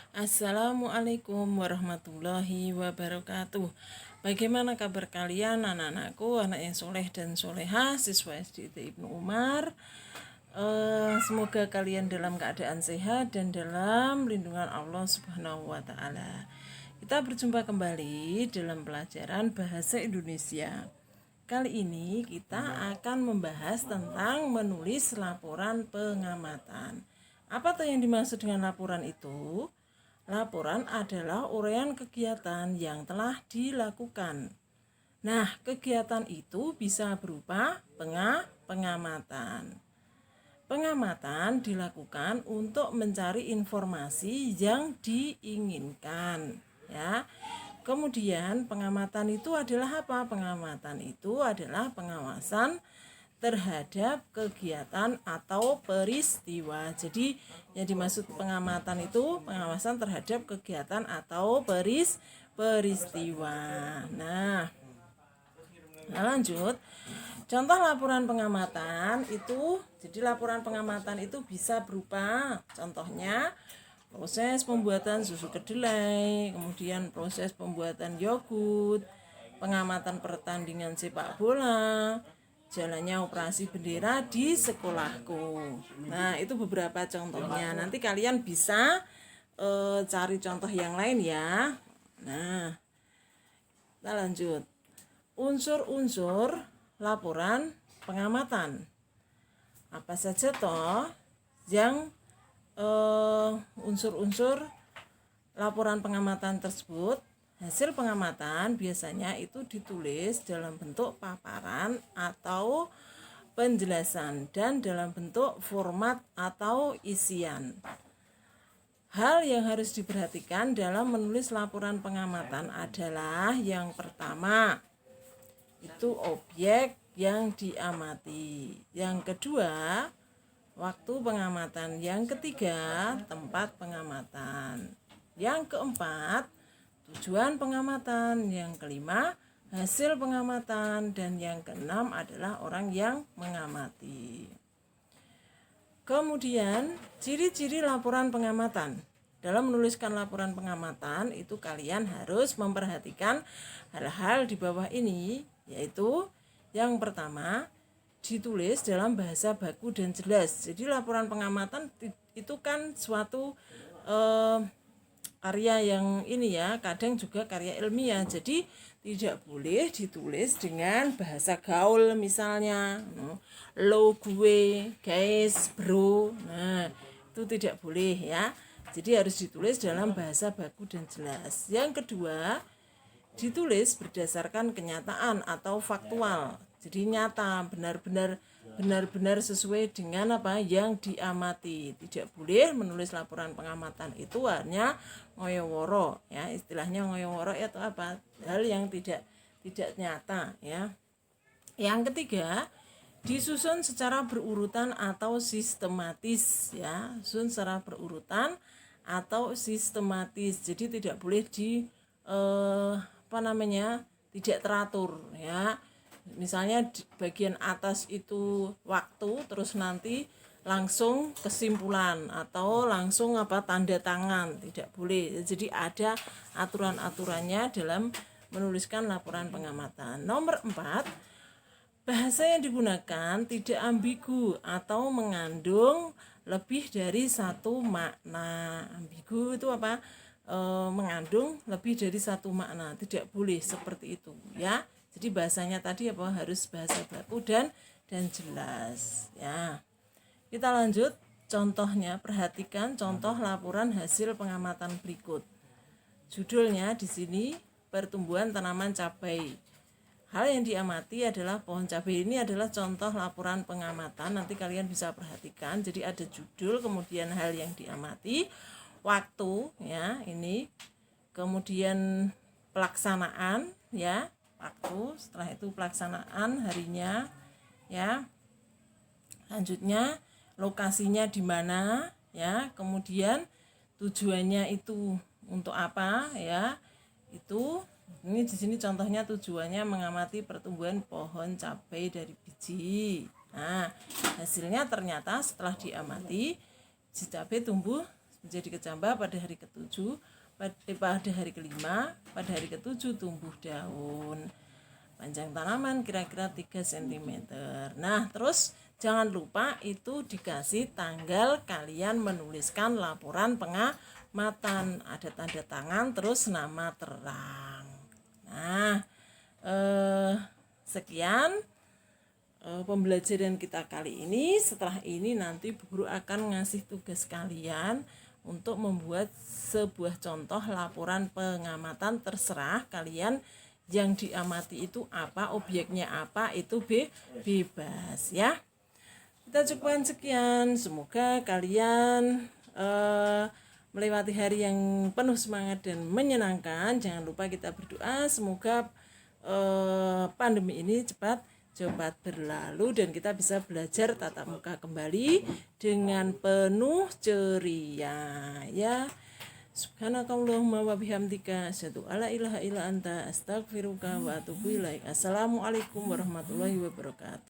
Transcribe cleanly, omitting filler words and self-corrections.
Assalamualaikum warahmatullahi wabarakatuh. Bagaimana kabar kalian anak-anakku, anak yang soleh dan soleha, siswa SD Ibnu Umar? Semoga kalian dalam keadaan sehat dan dalam lindungan Allah Subhanahu wa Ta'ala. Kita berjumpa kembali dalam pelajaran Bahasa Indonesia. Kali ini kita akan membahas tentang menulis laporan pengamatan. Apa tuh yang dimaksud dengan laporan itu? Laporan adalah uraian kegiatan yang telah dilakukan. Nah, kegiatan itu bisa berupa pengamatan. Pengamatan dilakukan untuk mencari informasi yang diinginkan, ya. Kemudian pengamatan itu adalah apa? Pengamatan itu adalah pengawasan terhadap kegiatan atau peristiwa. Jadi yang dimaksud pengamatan itu pengawasan terhadap kegiatan atau peristiwa. Nah, lanjut. Contoh laporan pengamatan itu, jadi laporan pengamatan itu bisa berupa contohnya proses pembuatan susu kedelai, kemudian proses pembuatan yogurt, pengamatan pertandingan sepak bola, jalannya operasi bendera di sekolahku. Nah, itu beberapa contohnya. Nanti kalian bisa cari contoh yang lain ya. Nah, kita lanjut. Unsur-unsur laporan pengamatan. Apa saja toh yang unsur-unsur laporan pengamatan tersebut? Hasil pengamatan biasanya itu ditulis dalam bentuk paparan atau penjelasan dan dalam bentuk format atau isian. Hal yang harus diperhatikan dalam menulis laporan pengamatan adalah yang pertama, itu objek yang diamati. Yang kedua, waktu pengamatan. Yang ketiga, tempat pengamatan. Yang keempat, tujuan pengamatan. Yang kelima, hasil pengamatan. Dan yang keenam adalah orang yang mengamati. Kemudian, ciri-ciri laporan pengamatan. Dalam menuliskan laporan pengamatan itu kalian harus memperhatikan hal-hal di bawah ini, yaitu yang pertama, ditulis dalam bahasa baku dan jelas. Jadi laporan pengamatan itu kan suatu karya yang ini ya, kadang juga karya ilmiah. Jadi tidak boleh ditulis dengan bahasa gaul misalnya, lo, gue, guys, bro. Nah, itu tidak boleh ya. Jadi harus ditulis dalam bahasa baku dan jelas. Yang kedua, ditulis berdasarkan kenyataan atau faktual. Jadi nyata, benar-benar sesuai dengan apa yang diamati. Tidak boleh menulis laporan pengamatan itu hanya ngoyoworo ya, istilahnya ngoyoworo itu apa? Hal yang tidak nyata ya. Yang ketiga, disusun secara berurutan atau sistematis ya. Susun secara berurutan atau sistematis. Jadi tidak boleh tidak teratur ya. Misalnya di bagian atas itu waktu, terus nanti langsung kesimpulan atau langsung tanda tangan, tidak boleh. Jadi ada aturan-aturannya dalam menuliskan laporan pengamatan. Nomor 4, bahasa yang digunakan tidak ambigu atau mengandung lebih dari satu makna. Ambigu itu apa? Mengandung lebih dari satu makna, tidak boleh seperti itu ya. Jadi bahasanya tadi harus bahasa baku dan jelas ya. Kita lanjut contohnya, perhatikan contoh laporan hasil pengamatan berikut. Judulnya di sini pertumbuhan tanaman cabai. Hal yang diamati adalah pohon cabai. Ini adalah contoh laporan pengamatan. Nanti kalian bisa perhatikan. Jadi ada judul, kemudian hal yang diamati, waktu ya ini, kemudian pelaksanaan ya, waktu, setelah itu pelaksanaan harinya ya, lanjutnya lokasinya di mana ya, kemudian tujuannya itu untuk apa ya, itu ini di sini contohnya tujuannya mengamati pertumbuhan pohon cabai dari biji. Nah, hasilnya ternyata setelah diamati si cabai tumbuh menjadi kecambah pada hari ketujuh, pada hari kelima, pada hari ketujuh tumbuh daun. Panjang tanaman kira-kira 3 cm. Nah, terus jangan lupa itu dikasih tanggal kalian menuliskan laporan pengamatan. Ada tanda tangan terus nama terang. Nah, sekian pembelajaran kita kali ini. Setelah ini nanti guru akan ngasih tugas kalian untuk membuat sebuah contoh laporan pengamatan. Terserah kalian yang diamati itu apa, objeknya apa, itu bebas ya. Kita cukupkan sekian. Semoga kalian melewati hari yang penuh semangat dan menyenangkan. Jangan lupa kita berdoa semoga pandemi ini cepat berlalu dan kita bisa belajar tatap muka kembali dengan penuh ceria ya. Subhanakallahumma wa bihamdika asyhadu alla ilaha illa anta astaghfiruka wa atubu ilaik. Assalamualaikum warahmatullahi wabarakatuh.